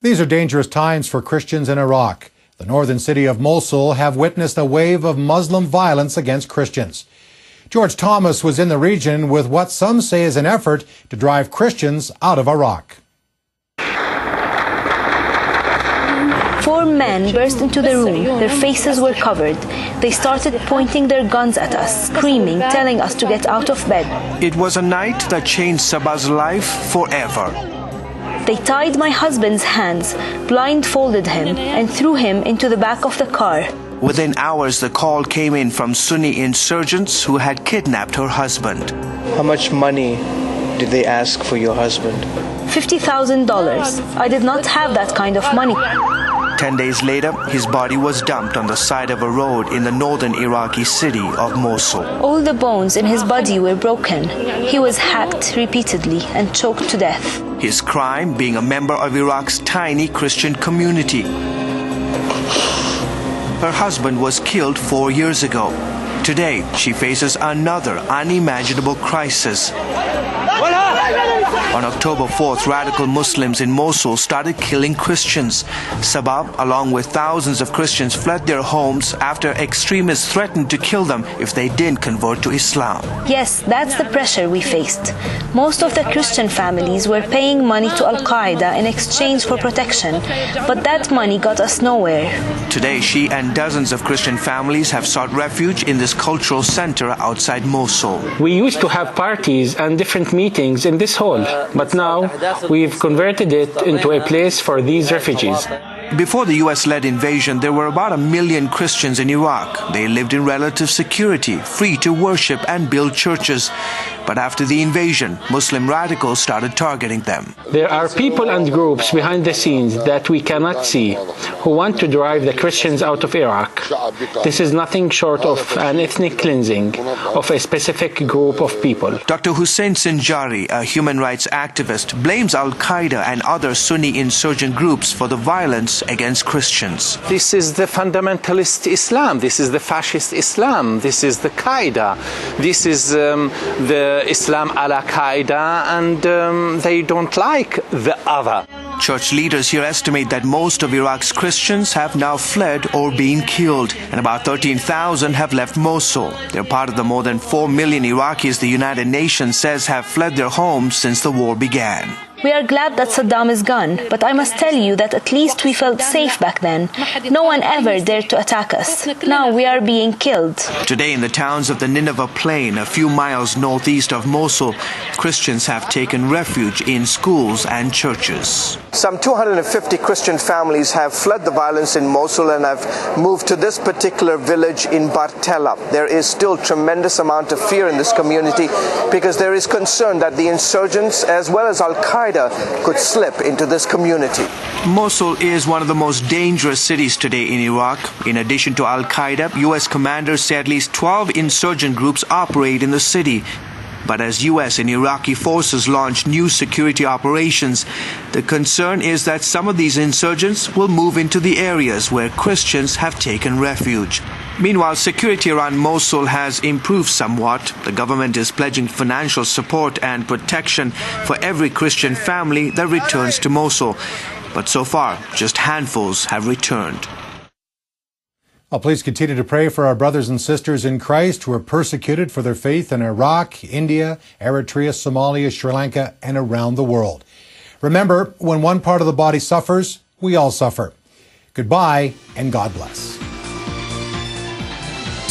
These are dangerous times for Christians in Iraq. The northern city of Mosul have witnessed a wave of Muslim violence against Christians. George Thomas was in the region with what some say is an effort to drive Christians out of Iraq. 4 men burst into the room. Their faces were covered. They started pointing their guns at us, screaming, telling us to get out of bed. It was a night that changed Sabah's life forever. They tied my husband's hands, blindfolded him, and threw him into the back of the car. Within hours, the call came in from Sunni insurgents who had kidnapped her husband. How much money did they ask for your husband? $50,000. I did not have that kind of money. 10 days later, his body was dumped on the side of a road in the northern Iraqi city of Mosul. All the bones in his body were broken. He was hacked repeatedly and choked to death. His crime being a member of Iraq's tiny Christian community. Her husband was killed 4 years ago. Today, she faces another unimaginable crisis. On October 4th, radical Muslims in Mosul started killing Christians. Sabah, along with thousands of Christians, fled their homes after extremists threatened to kill them if they didn't convert to Islam. Yes, that's the pressure we faced. Most of the Christian families were paying money to Al-Qaeda in exchange for protection, but that money got us nowhere. Today, she and dozens of Christian families have sought refuge in this cultural center outside Mosul. We used to have parties and different meetings in this hall, but now we've converted it into a place for these refugees. Before the US-led invasion, there were about 1 million Christians in Iraq. They lived in relative security, free to worship and build churches. But after the invasion, Muslim radicals started targeting them. There are people and groups behind the scenes that we cannot see who want to drive the Christians out of Iraq. This is nothing short of an ethnic cleansing of a specific group of people. Dr. Hussein Sinjari, a human rights activist, blames Al-Qaeda and other Sunni insurgent groups for the violence against Christians. This is the fundamentalist Islam. This is the fascist Islam. This is the Qaeda. This is the Islam al-Qaeda, and they don't like the other. Church leaders here estimate that most of Iraq's Christians have now fled or been killed, and about 13,000 have left Mosul. They're part of the more than 4 million Iraqis the United Nations says have fled their homes since the war began. We are glad that Saddam is gone, but I must tell you that at least we felt safe back then. No one ever dared to attack us. Now we are being killed. Today in the towns of the Nineveh Plain, a few miles northeast of Mosul, Christians have taken refuge in schools and churches. Some 250 Christian families have fled the violence in Mosul and have moved to this particular village in Bartella. There is still tremendous amount of fear in this community because there is concern that the insurgents as well as Al-Qaeda could slip into this community. Mosul is one of the most dangerous cities today in Iraq. In addition to Al-Qaeda, U.S. commanders say at least 12 insurgent groups operate in the city. But as U.S. and Iraqi forces launch new security operations, the concern is that some of these insurgents will move into the areas where Christians have taken refuge. Meanwhile, security around Mosul has improved somewhat. The government is pledging financial support and protection for every Christian family that returns to Mosul. But so far, just handfuls have returned. Well, please continue to pray for our brothers and sisters in Christ who are persecuted for their faith in Iraq, India, Eritrea, Somalia, Sri Lanka, and around the world. Remember, when one part of the body suffers, we all suffer. Goodbye, and God bless.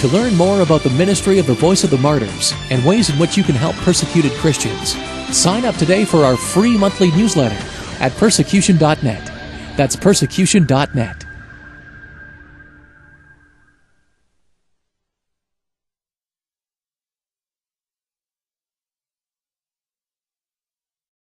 To learn more about the ministry of the Voice of the Martyrs and ways in which you can help persecuted Christians, sign up today for our free monthly newsletter at persecution.net. That's persecution.net.